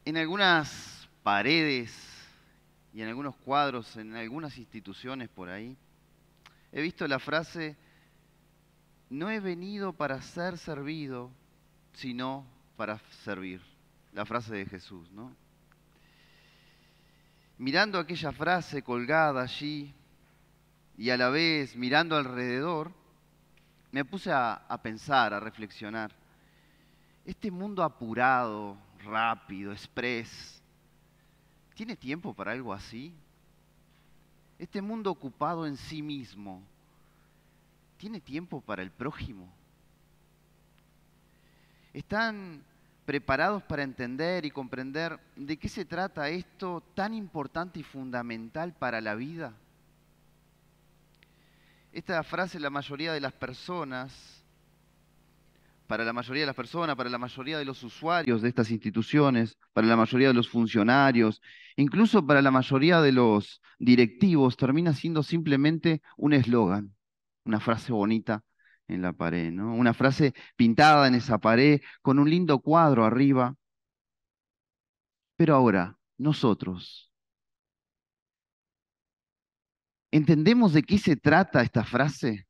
En algunas paredes y en algunos cuadros, en algunas instituciones por ahí, he visto la frase, no he venido para ser servido, sino para servir. La frase de Jesús, ¿no? Mirando aquella frase colgada allí y a la vez mirando alrededor, me puse a pensar, a reflexionar. Este mundo apurado, rápido, express, ¿tiene tiempo para algo así? Este mundo ocupado en sí mismo, ¿tiene tiempo para el prójimo? ¿Están preparados para entender y comprender de qué se trata esto tan importante y fundamental para la vida? Esta frase la mayoría de las personas, para la mayoría de las personas, para la mayoría de los usuarios de estas instituciones, para la mayoría de los funcionarios, incluso para la mayoría de los directivos, termina siendo simplemente un eslogan, una frase bonita en la pared, ¿no? Una frase pintada en esa pared con un lindo cuadro arriba. Pero ahora, nosotros, ¿entendemos de qué se trata esta frase?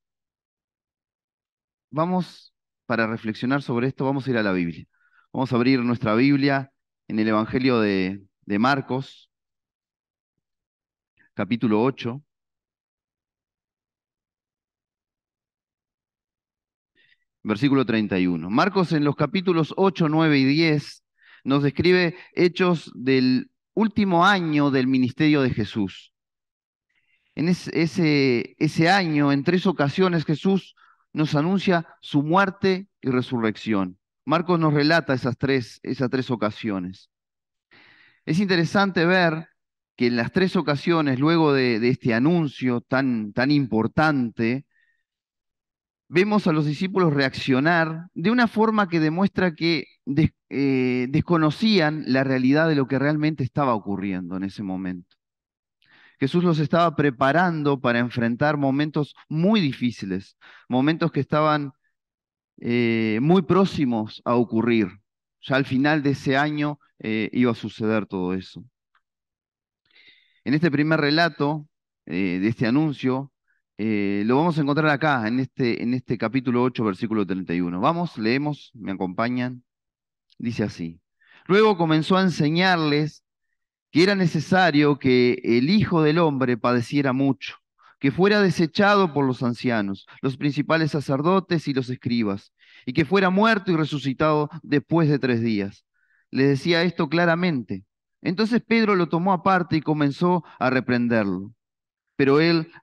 Vamos, para reflexionar sobre esto, vamos a ir a la Biblia. Vamos a abrir nuestra Biblia en el Evangelio de Marcos, capítulo 8, versículo 31. Marcos en los capítulos 8, 9 y 10 nos describe hechos del último año del ministerio de Jesús. En ese año, en tres ocasiones, Jesús nos anuncia su muerte y resurrección. Marcos nos relata esas tres ocasiones. Es interesante ver que en las tres ocasiones, luego de este anuncio tan importante, vemos a los discípulos reaccionar de una forma que demuestra que desconocían la realidad de lo que realmente estaba ocurriendo en ese momento. Jesús los estaba preparando para enfrentar momentos muy difíciles, momentos que estaban muy próximos a ocurrir. Ya al final de ese año iba a suceder todo eso. En este primer relato de este anuncio, lo vamos a encontrar acá, en este capítulo 8, versículo 31. Vamos, leemos, me acompañan. Dice así. Luego comenzó a enseñarles que era necesario que el Hijo del Hombre padeciera mucho, que fuera desechado por los ancianos, los principales sacerdotes y los escribas, y que fuera muerto y resucitado después de 3 días. Les decía esto claramente. Entonces Pedro lo tomó aparte y comenzó a reprenderlo. Pero él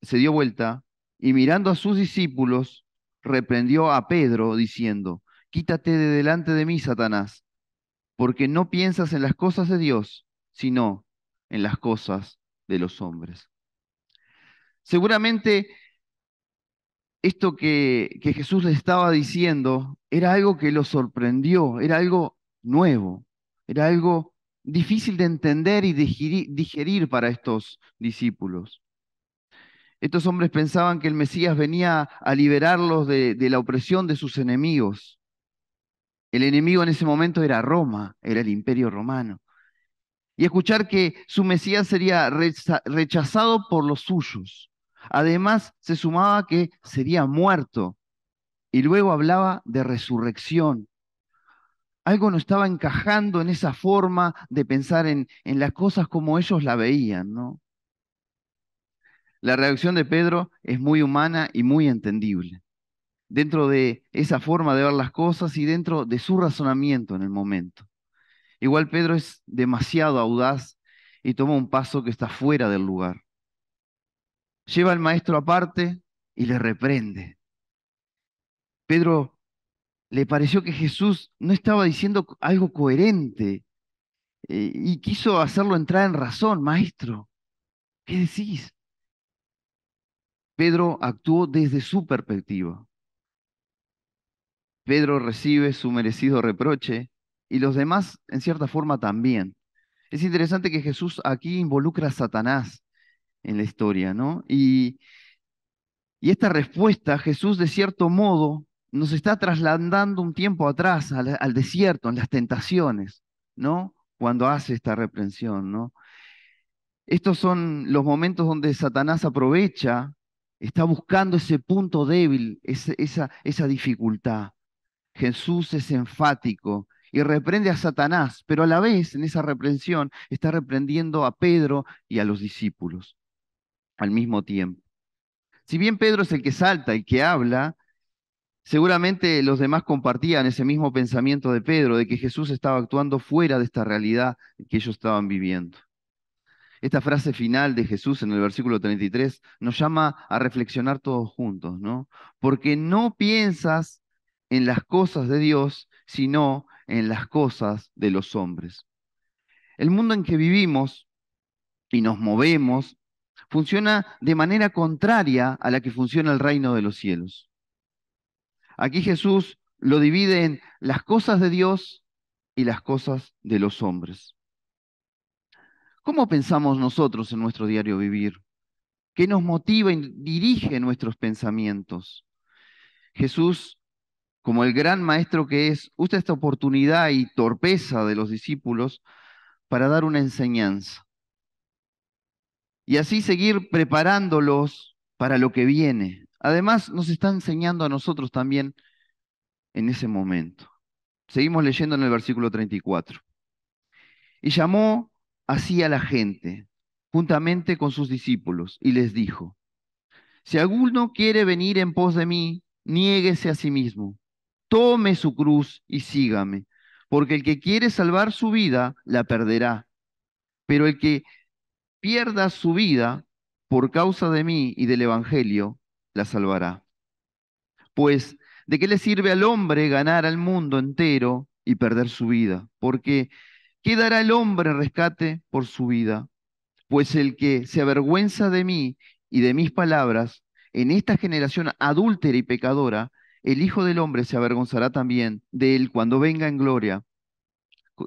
se dio vuelta y mirando a sus discípulos, reprendió a Pedro diciendo, Quítate de delante de mí, Satanás, porque no piensas en las cosas de Dios, sino en las cosas de los hombres. Seguramente esto que Jesús le estaba diciendo era algo que lo sorprendió, era algo nuevo, era algo difícil de entender y digerir para estos discípulos. Estos hombres pensaban que el Mesías venía a liberarlos de la opresión de sus enemigos. El enemigo en ese momento era Roma, era el imperio romano. Y escuchar que su Mesías sería rechazado por los suyos. Además, se sumaba que sería muerto y luego hablaba de resurrección. Algo no estaba encajando en esa forma de pensar en las cosas como ellos la veían, ¿no? La reacción de Pedro es muy humana y muy entendible, dentro de esa forma de ver las cosas y dentro de su razonamiento en el momento. Igual Pedro es demasiado audaz y toma un paso que está fuera del lugar. Lleva al maestro aparte y le reprende. Pedro le pareció que Jesús no estaba diciendo algo coherente y quiso hacerlo entrar en razón. Maestro, ¿qué decís? Pedro actuó desde su perspectiva. Pedro recibe su merecido reproche y los demás en cierta forma también. Es interesante que Jesús aquí involucra a Satanás en la historia, ¿no? Y esta respuesta, Jesús de cierto modo nos está trasladando un tiempo atrás al desierto, en las tentaciones. ¿no? Cuando hace esta reprensión, ¿no? Estos son los momentos donde Satanás aprovecha, está buscando ese punto débil, esa dificultad. Jesús es enfático y reprende a Satanás, pero a la vez en esa reprensión está reprendiendo a Pedro y a los discípulos al mismo tiempo. Si bien Pedro es el que salta, el que habla, seguramente los demás compartían ese mismo pensamiento de Pedro, de que Jesús estaba actuando fuera de esta realidad que ellos estaban viviendo. Esta frase final de Jesús en el versículo 33 nos llama a reflexionar todos juntos, ¿no? Porque no piensas en las cosas de Dios, sino en las cosas de los hombres. El mundo en que vivimos y nos movemos funciona de manera contraria a la que funciona el reino de los cielos. Aquí Jesús lo divide en las cosas de Dios y las cosas de los hombres. ¿Cómo pensamos nosotros en nuestro diario vivir? ¿Qué nos motiva y dirige nuestros pensamientos? Jesús, como el gran maestro que es, usa esta oportunidad y torpeza de los discípulos para dar una enseñanza y así seguir preparándolos para lo que viene. Además, nos está enseñando a nosotros también en ese momento. Seguimos leyendo en el versículo 34. Y llamó así a la gente, juntamente con sus discípulos, y les dijo: Si alguno quiere venir en pos de mí, niéguese a sí mismo, tome su cruz y sígame, porque el que quiere salvar su vida, la perderá, pero el que pierda su vida por causa de mí y del Evangelio, la salvará. Pues, ¿de qué le sirve al hombre ganar al mundo entero y perder su vida? Porque, ¿qué dará el hombre en rescate por su vida? Pues el que se avergüenza de mí y de mis palabras, en esta generación adúltera y pecadora, el Hijo del Hombre se avergonzará también de él cuando venga en gloria,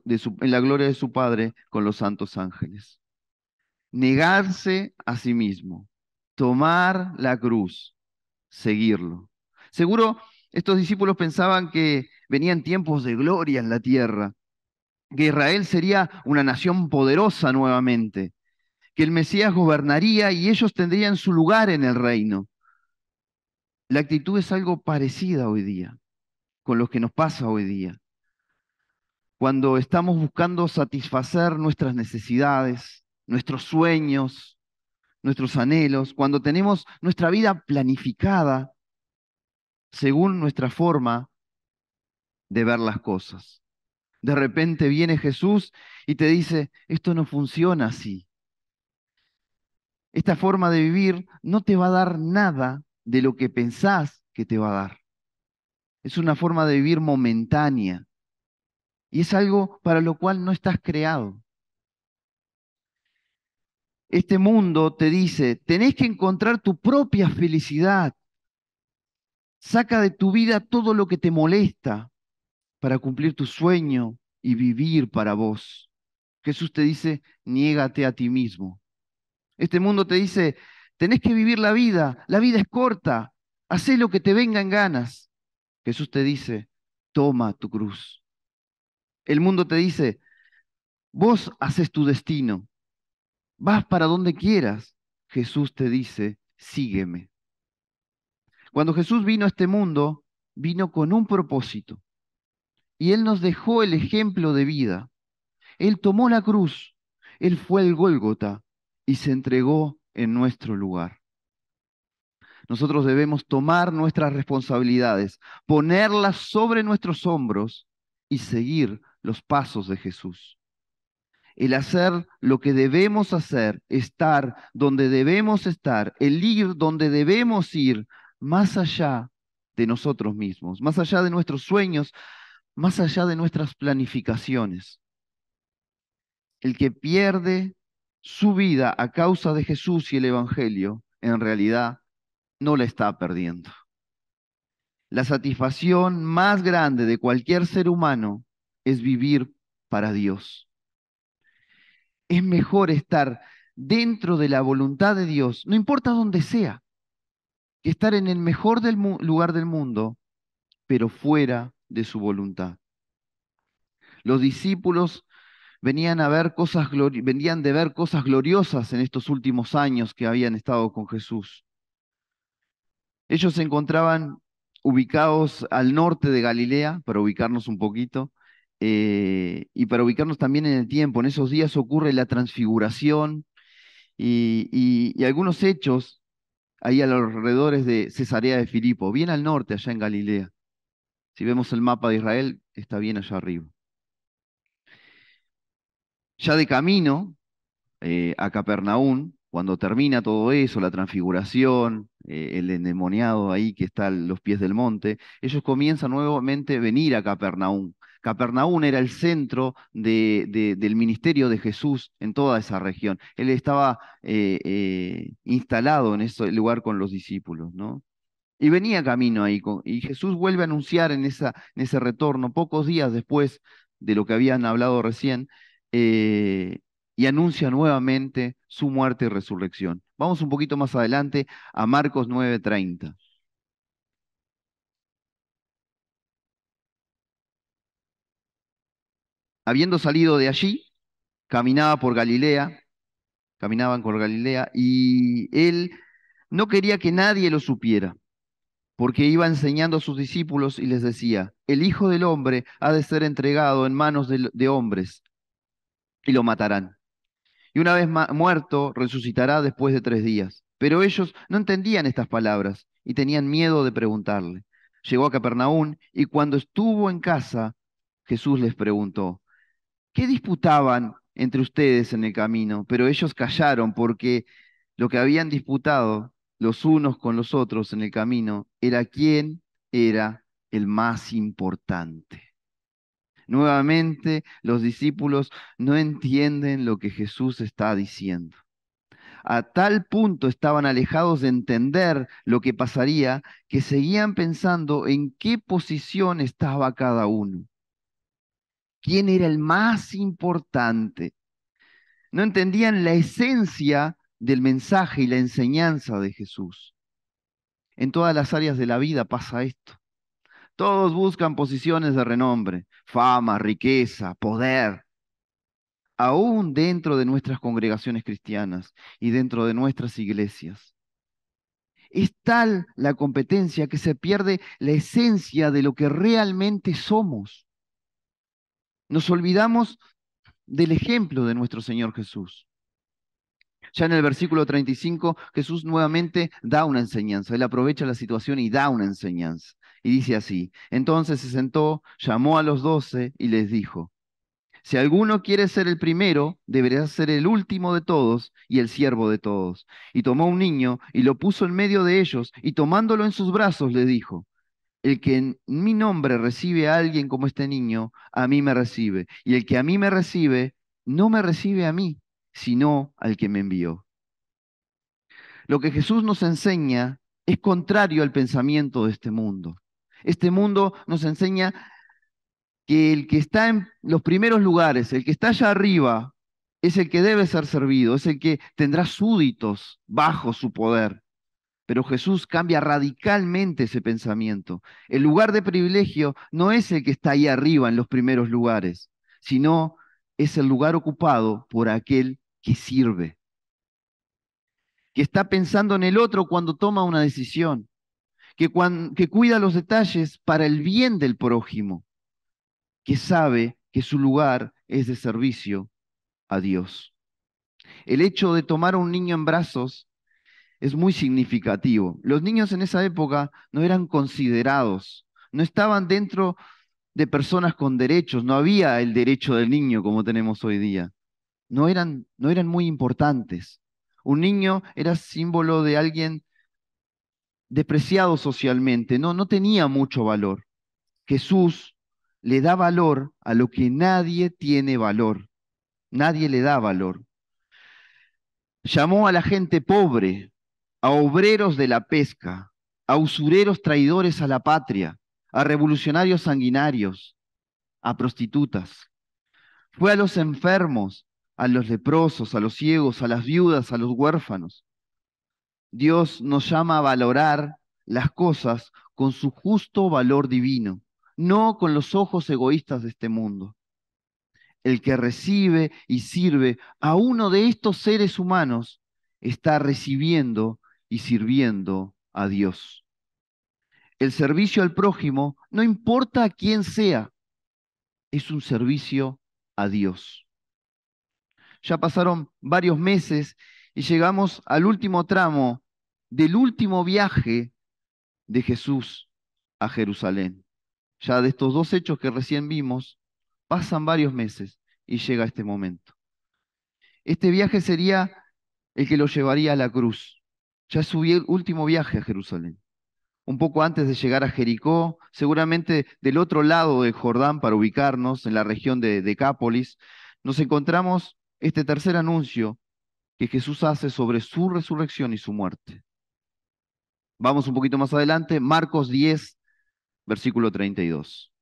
en la gloria de su Padre con los santos ángeles. Negarse a sí mismo, tomar la cruz, seguirlo. Seguro estos discípulos pensaban que venían tiempos de gloria en la tierra, que Israel sería una nación poderosa nuevamente, que el Mesías gobernaría y ellos tendrían su lugar en el reino. La actitud es algo parecida hoy día, con lo que nos pasa hoy día. Cuando estamos buscando satisfacer nuestras necesidades, nuestros sueños, nuestros anhelos, cuando tenemos nuestra vida planificada según nuestra forma de ver las cosas. De repente viene Jesús y te dice: esto no funciona así. Esta forma de vivir no te va a dar nada de lo que pensás que te va a dar. Es una forma de vivir momentánea y es algo para lo cual no estás creado. Este mundo te dice: tenés que encontrar tu propia felicidad. Saca de tu vida todo lo que te molesta para cumplir tu sueño y vivir para vos. Jesús te dice: niégate a ti mismo. Este mundo te dice: tenés que vivir la vida es corta, hacé lo que te venga en ganas. Jesús te dice: toma tu cruz. El mundo te dice: vos haces tu destino, vas para donde quieras. Jesús te dice: sígueme. Cuando Jesús vino a este mundo, vino con un propósito y Él nos dejó el ejemplo de vida. Él tomó la cruz, Él fue el Gólgota y se entregó en nuestro lugar. Nosotros debemos tomar nuestras responsabilidades, ponerlas sobre nuestros hombros y seguir los pasos de Jesús. El hacer lo que debemos hacer, estar donde debemos estar, el ir donde debemos ir, más allá de nosotros mismos, más allá de nuestros sueños, más allá de nuestras planificaciones. El que pierde su vida a causa de Jesús y el Evangelio, en realidad no la está perdiendo. La satisfacción más grande de cualquier ser humano es vivir para Dios. Es mejor estar dentro de la voluntad de Dios, no importa dónde sea, que estar en el mejor lugar del mundo, pero fuera de su voluntad. Los discípulos venían de ver cosas gloriosas en estos últimos años que habían estado con Jesús. Ellos se encontraban ubicados al norte de Galilea, para ubicarnos un poquito, y para ubicarnos también en el tiempo. En esos días ocurre la transfiguración y algunos hechos ahí a los alrededores de Cesarea de Filipo, bien al norte, allá en Galilea. Si vemos el mapa de Israel, está bien allá arriba. Ya de camino a Capernaum, cuando termina todo eso, la transfiguración, el endemoniado ahí que está a los pies del monte, ellos comienzan nuevamente a venir a Capernaum. Capernaum era el centro del ministerio de Jesús en toda esa región. Él estaba instalado en ese lugar con los discípulos, ¿no? Y venía camino ahí, y Jesús vuelve a anunciar en ese retorno, pocos días después de lo que habían hablado recién, eh, y anuncia nuevamente su muerte y resurrección. Vamos un poquito más adelante a Marcos 9:30. Habiendo salido de allí, caminaba por Galilea, caminaban por Galilea, y él no quería que nadie lo supiera, porque iba enseñando a sus discípulos y les decía, el Hijo del Hombre ha de ser entregado en manos de hombres y lo matarán. Y una vez muerto, resucitará después de 3 días. Pero ellos no entendían estas palabras y tenían miedo de preguntarle. Llegó a Capernaum y cuando estuvo en casa, Jesús les preguntó, ¿qué disputaban entre ustedes en el camino? Pero ellos callaron porque lo que habían disputado los unos con los otros en el camino era quién era el más importante. Nuevamente, los discípulos no entienden lo que Jesús está diciendo. A tal punto estaban alejados de entender lo que pasaría que seguían pensando en qué posición estaba cada uno. ¿Quién era el más importante? No entendían la esencia del mensaje y la enseñanza de Jesús. En todas las áreas de la vida pasa esto. Todos buscan posiciones de renombre, fama, riqueza, poder, aún dentro de nuestras congregaciones cristianas y dentro de nuestras iglesias. Es tal la competencia que se pierde la esencia de lo que realmente somos. Nos olvidamos del ejemplo de nuestro Señor Jesús. Ya en el versículo 35, Jesús nuevamente da una enseñanza. Él aprovecha la situación y da una enseñanza. Y dice así, entonces se sentó, llamó a los 12 y les dijo, si alguno quiere ser el primero, deberá ser el último de todos y el siervo de todos. Y tomó un niño y lo puso en medio de ellos, y tomándolo en sus brazos le dijo, el que en mi nombre recibe a alguien como este niño, a mí me recibe. Y el que a mí me recibe, no me recibe a mí, sino al que me envió. Lo que Jesús nos enseña es contrario al pensamiento de este mundo. Este mundo nos enseña que el que está en los primeros lugares, el que está allá arriba, es el que debe ser servido, es el que tendrá súditos bajo su poder. Pero Jesús cambia radicalmente ese pensamiento. El lugar de privilegio no es el que está ahí arriba en los primeros lugares, sino es el lugar ocupado por aquel que sirve, que está pensando en el otro cuando toma una decisión, que cuida los detalles para el bien del prójimo, que sabe que su lugar es de servicio a Dios. El hecho de tomar a un niño en brazos es muy significativo. Los niños en esa época no eran considerados, no estaban dentro de personas con derechos, no había el derecho del niño como tenemos hoy día. No eran muy importantes. Un niño era símbolo de alguien despreciado socialmente, no tenía mucho valor. Jesús le da valor a lo que nadie tiene valor, nadie le da valor. Llamó a la gente pobre, a obreros de la pesca, a usureros traidores a la patria, a revolucionarios sanguinarios, a prostitutas. Fue a los enfermos, a los leprosos, a los ciegos, a las viudas, a los huérfanos. Dios nos llama a valorar las cosas con su justo valor divino, no con los ojos egoístas de este mundo. El que recibe y sirve a uno de estos seres humanos está recibiendo y sirviendo a Dios. El servicio al prójimo, no importa a quién sea, es un servicio a Dios. Ya pasaron varios meses y llegamos al último tramo del último viaje de Jesús a Jerusalén. Ya de estos dos hechos que recién vimos, pasan varios meses y llega este momento. Este viaje sería el que lo llevaría a la cruz. Ya es su último viaje a Jerusalén. Un poco antes de llegar a Jericó, seguramente del otro lado del Jordán para ubicarnos en la región de Decápolis, nos encontramos este tercer anuncio que Jesús hace sobre su resurrección y su muerte. Vamos un poquito más adelante, Marcos 10, versículo 32.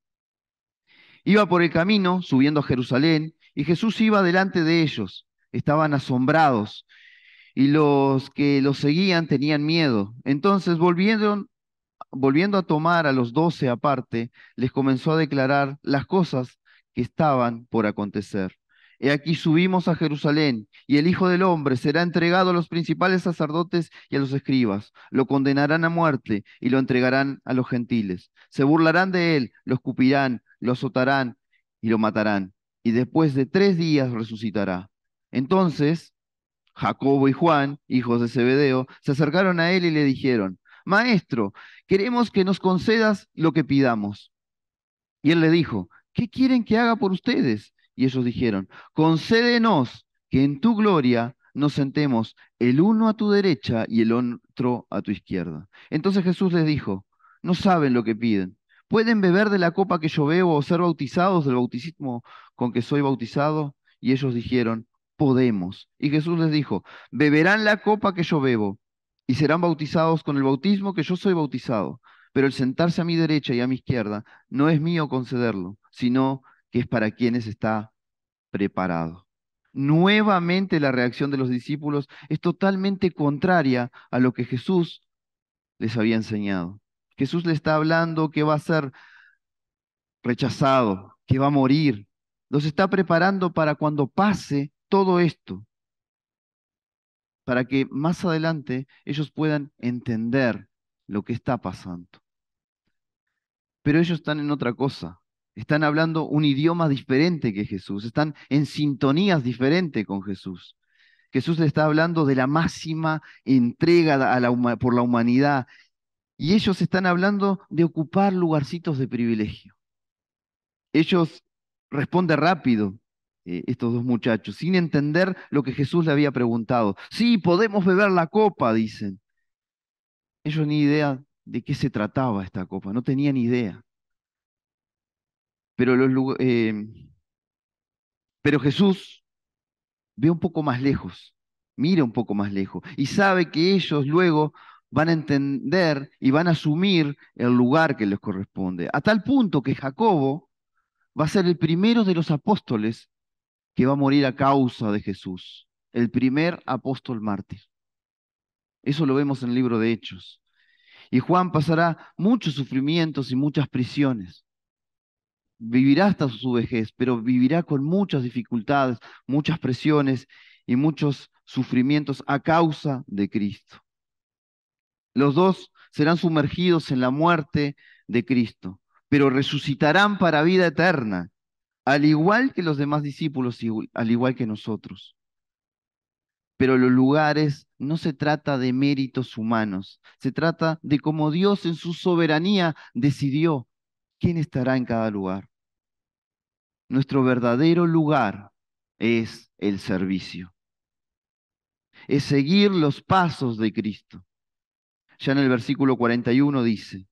Iba por el camino, subiendo a Jerusalén, y Jesús iba delante de ellos. Estaban asombrados, y los que los seguían tenían miedo. Entonces, volviendo a tomar a los 12 aparte, les comenzó a declarar las cosas que estaban por acontecer. He aquí subimos a Jerusalén, y el Hijo del Hombre será entregado a los principales sacerdotes y a los escribas. Lo condenarán a muerte y lo entregarán a los gentiles. Se burlarán de él, lo escupirán, lo azotarán y lo matarán. Y después de 3 días resucitará. Entonces Jacobo y Juan, hijos de Zebedeo, se acercaron a él y le dijeron: Maestro, queremos que nos concedas lo que pidamos. Y él le dijo: ¿qué quieren que haga por ustedes? Y ellos dijeron: concédenos que en tu gloria nos sentemos el uno a tu derecha y el otro a tu izquierda. Entonces Jesús les dijo: no saben lo que piden. ¿Pueden beber de la copa que yo bebo o ser bautizados del bautismo con que soy bautizado? Y ellos dijeron: podemos. Y Jesús les dijo: beberán la copa que yo bebo y serán bautizados con el bautismo que yo soy bautizado. Pero el sentarse a mi derecha y a mi izquierda no es mío concederlo, sino que es para quienes está preparado. Nuevamente la reacción de los discípulos es totalmente contraria a lo que Jesús les había enseñado. Jesús le está hablando que va a ser rechazado, que va a morir. Los está preparando para cuando pase todo esto, para que más adelante ellos puedan entender lo que está pasando. Pero ellos están en otra cosa. Están hablando un idioma diferente que Jesús, están en sintonías diferentes con Jesús. Jesús le está hablando de la máxima entrega por la humanidad y ellos están hablando de ocupar lugarcitos de privilegio. Ellos responden rápido, estos dos muchachos, sin entender lo que Jesús le había preguntado. Sí, podemos beber la copa, dicen. Ellos ni idea de qué se trataba esta copa, no tenían idea. Pero Pero Jesús ve un poco más lejos, mira un poco más lejos y sabe que ellos luego van a entender y van a asumir el lugar que les corresponde. A tal punto que Jacobo va a ser el primero de los apóstoles que va a morir a causa de Jesús, el primer apóstol mártir. Eso lo vemos en el libro de Hechos. Y Juan pasará muchos sufrimientos y muchas prisiones. Vivirá hasta su vejez, pero vivirá con muchas dificultades, muchas presiones y muchos sufrimientos a causa de Cristo. Los dos serán sumergidos en la muerte de Cristo, pero resucitarán para vida eterna, al igual que los demás discípulos y al igual que nosotros. Pero los lugares no se trata de méritos humanos, se trata de cómo Dios en su soberanía decidió quién estará en cada lugar. Nuestro verdadero lugar es el servicio, es seguir los pasos de Cristo. Ya en el versículo 41 dice: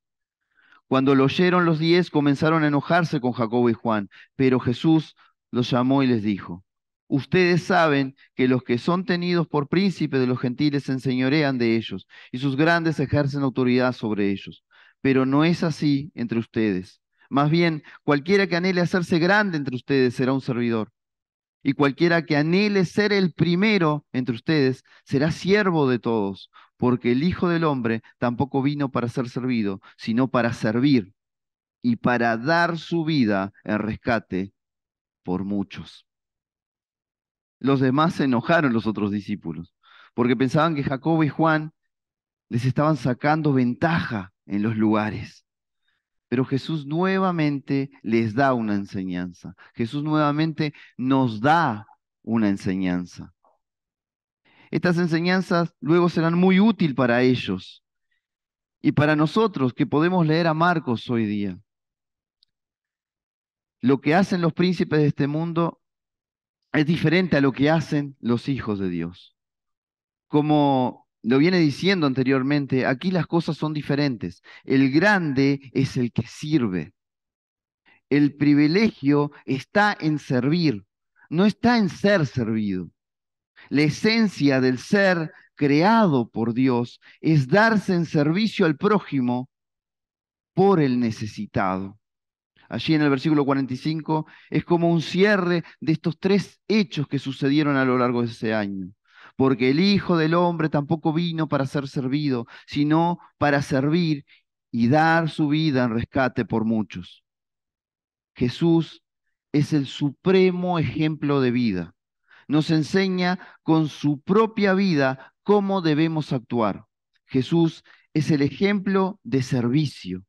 cuando lo oyeron los 10, comenzaron a enojarse con Jacobo y Juan, pero Jesús los llamó y les dijo: ustedes saben que los que son tenidos por príncipes de los gentiles se enseñorean de ellos, y sus grandes ejercen autoridad sobre ellos. Pero no es así entre ustedes. Más bien, cualquiera que anhele hacerse grande entre ustedes será un servidor. Y cualquiera que anhele ser el primero entre ustedes será siervo de todos, porque el Hijo del Hombre tampoco vino para ser servido, sino para servir y para dar su vida en rescate por muchos. Los demás se enojaron, los otros discípulos, porque pensaban que Jacobo y Juan les estaban sacando ventaja en los lugares. Pero Jesús nuevamente les da una enseñanza. Jesús nuevamente nos da una enseñanza. Estas enseñanzas luego serán muy útil para ellos y para nosotros que podemos leer a Marcos hoy día. Lo que hacen los príncipes de este mundo es diferente a lo que hacen los hijos de Dios. Como lo viene diciendo anteriormente, aquí las cosas son diferentes. El grande es el que sirve. El privilegio está en servir, no está en ser servido. La esencia del ser creado por Dios es darse en servicio al prójimo por el necesitado. Allí en el versículo 45 es como un cierre de estos tres hechos que sucedieron a lo largo de ese año. Porque el Hijo del Hombre tampoco vino para ser servido, sino para servir y dar su vida en rescate por muchos. Jesús es el supremo ejemplo de vida. Nos enseña con su propia vida cómo debemos actuar. Jesús es el ejemplo de servicio.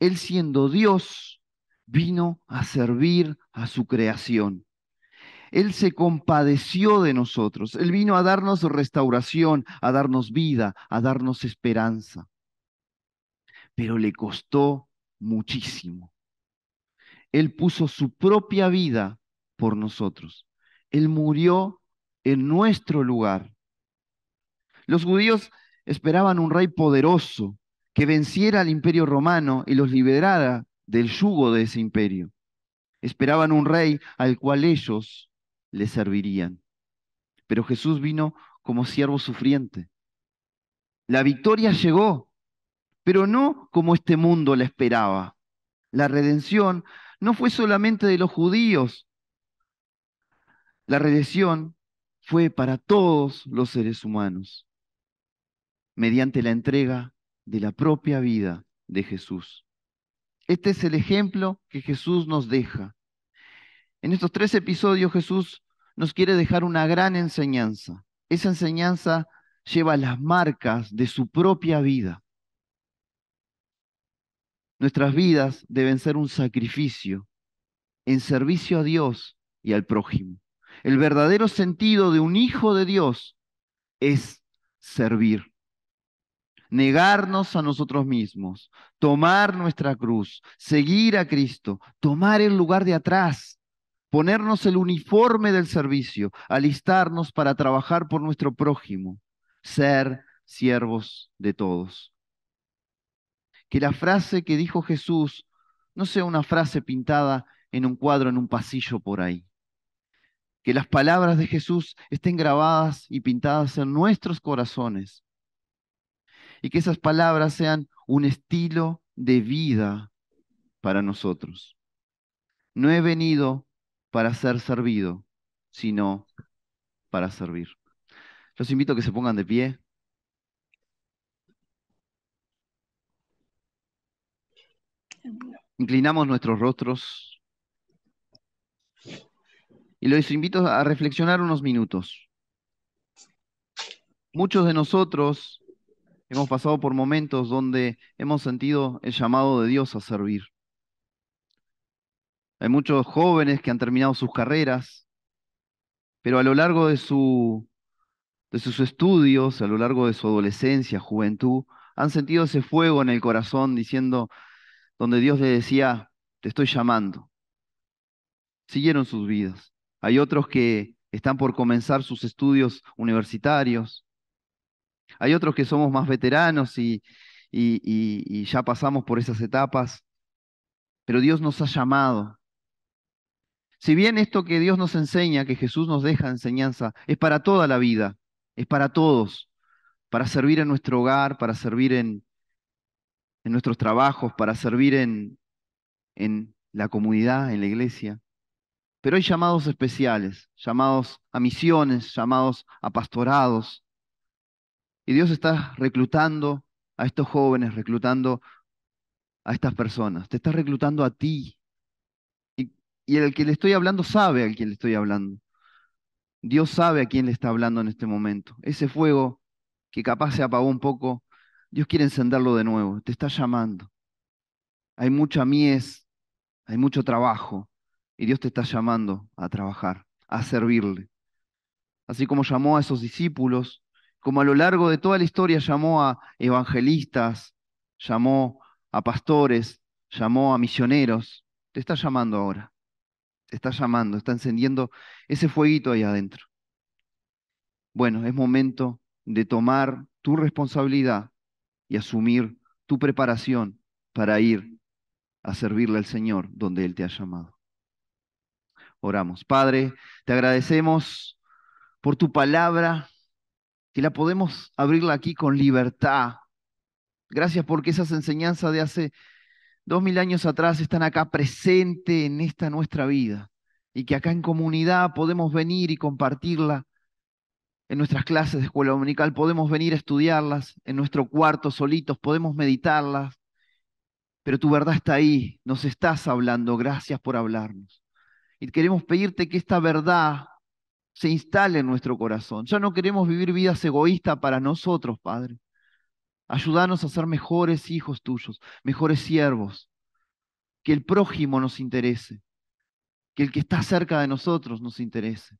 Él siendo Dios, vino a servir a su creación. Él se compadeció de nosotros. Él vino a darnos restauración, a darnos vida, a darnos esperanza. Pero le costó muchísimo. Él puso su propia vida por nosotros. Él murió en nuestro lugar. Los judíos esperaban un rey poderoso que venciera al imperio romano y los liberara del yugo de ese imperio. Esperaban un rey al cual ellos le servirían. Pero Jesús vino como siervo sufriente. La victoria llegó, pero no como este mundo la esperaba. La redención no fue solamente de los judíos, la redención fue para todos los seres humanos, mediante la entrega de la propia vida de Jesús. Este es el ejemplo que Jesús nos deja. En estos 3 episodios Jesús nos quiere dejar una gran enseñanza. Esa enseñanza lleva las marcas de su propia vida. Nuestras vidas deben ser un sacrificio en servicio a Dios y al prójimo. El verdadero sentido de un hijo de Dios es servir. Negarnos a nosotros mismos, tomar nuestra cruz, seguir a Cristo, tomar el lugar de atrás, ponernos el uniforme del servicio, alistarnos para trabajar por nuestro prójimo, ser siervos de todos. Que la frase que dijo Jesús no sea una frase pintada en un cuadro en un pasillo por ahí. Que las palabras de Jesús estén grabadas y pintadas en nuestros corazones y que esas palabras sean un estilo de vida para nosotros. No he venido para ser servido, sino para servir. Los invito a que se pongan de pie. Inclinamos nuestros rostros y los invito a reflexionar unos minutos. Muchos de nosotros hemos pasado por momentos donde hemos sentido el llamado de Dios a servir. Hay muchos jóvenes que han terminado sus carreras, pero a lo largo de sus estudios, a lo largo de su adolescencia, juventud, han sentido ese fuego en el corazón diciendo, donde Dios les decía, te estoy llamando. Siguieron sus vidas. Hay otros que están por comenzar sus estudios universitarios. Hay otros que somos más veteranos y ya pasamos por esas etapas, pero Dios nos ha llamado. Si bien esto que Dios nos enseña, que Jesús nos deja enseñanza, es para toda la vida, es para todos, para servir en nuestro hogar, para servir en nuestros trabajos, para servir en la comunidad, en la iglesia. Pero hay llamados especiales, llamados a misiones, llamados a pastorados. Y Dios está reclutando a estos jóvenes, reclutando a estas personas. Te está reclutando a ti. Y el que le estoy hablando sabe a quién le estoy hablando. Dios sabe a quién le está hablando en este momento. Ese fuego que capaz se apagó un poco, Dios quiere encenderlo de nuevo. Te está llamando. Hay mucha mies, hay mucho trabajo. Y Dios te está llamando a trabajar, a servirle. Así como llamó a esos discípulos, como a lo largo de toda la historia llamó a evangelistas, llamó a pastores, llamó a misioneros. Te está llamando ahora. Te está llamando, está encendiendo ese fueguito ahí adentro. Bueno, es momento de tomar tu responsabilidad y asumir tu preparación para ir a servirle al Señor donde Él te ha llamado. Oramos. Padre, te agradecemos por tu palabra, que la podemos abrirla aquí con libertad. Gracias porque esas enseñanzas de hace 2000 años atrás están acá presentes en esta nuestra vida y que acá en comunidad podemos venir y compartirla. En nuestras clases de escuela dominical podemos venir a estudiarlas, en nuestro cuarto solitos podemos meditarlas, pero tu verdad está ahí, nos estás hablando, gracias por hablarnos. Y queremos pedirte que esta verdad se instale en nuestro corazón. Ya no queremos vivir vidas egoístas para nosotros, Padre. Ayúdanos a ser mejores hijos tuyos, mejores siervos, que el prójimo nos interese, que el que está cerca de nosotros nos interese.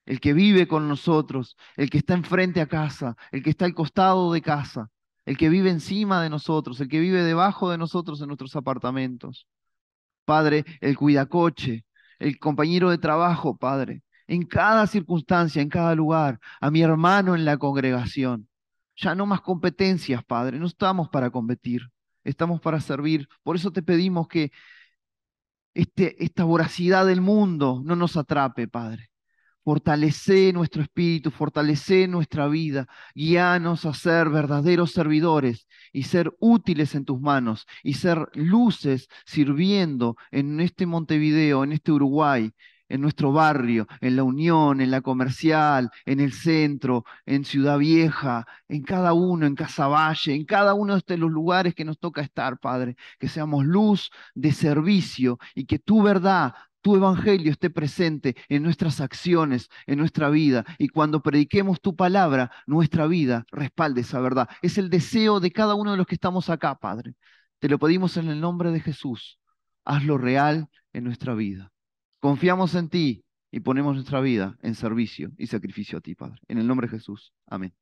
El que vive con nosotros, el que está enfrente a casa, el que está al costado de casa, el que vive encima de nosotros, el que vive debajo de nosotros en nuestros apartamentos. Padre, el cuidacoche, el compañero de trabajo, Padre, en cada circunstancia, en cada lugar, a mi hermano en la congregación. Ya no más competencias, Padre, no estamos para competir, estamos para servir. Por eso te pedimos que esta voracidad del mundo no nos atrape, Padre. Fortalece nuestro espíritu, fortalece nuestra vida, guíanos a ser verdaderos servidores y ser útiles en tus manos y ser luces sirviendo en este Montevideo, en este Uruguay, en nuestro barrio, en la Unión, en la Comercial, en el centro, en Ciudad Vieja, en cada uno, en Casaballe, en cada uno de los lugares que nos toca estar, Padre, que seamos luz de servicio y que tu verdad, tu evangelio esté presente en nuestras acciones, en nuestra vida. Y cuando prediquemos tu palabra, nuestra vida respalde esa verdad. Es el deseo de cada uno de los que estamos acá, Padre. Te lo pedimos en el nombre de Jesús. Hazlo real en nuestra vida. Confiamos en ti y ponemos nuestra vida en servicio y sacrificio a ti, Padre. En el nombre de Jesús. Amén.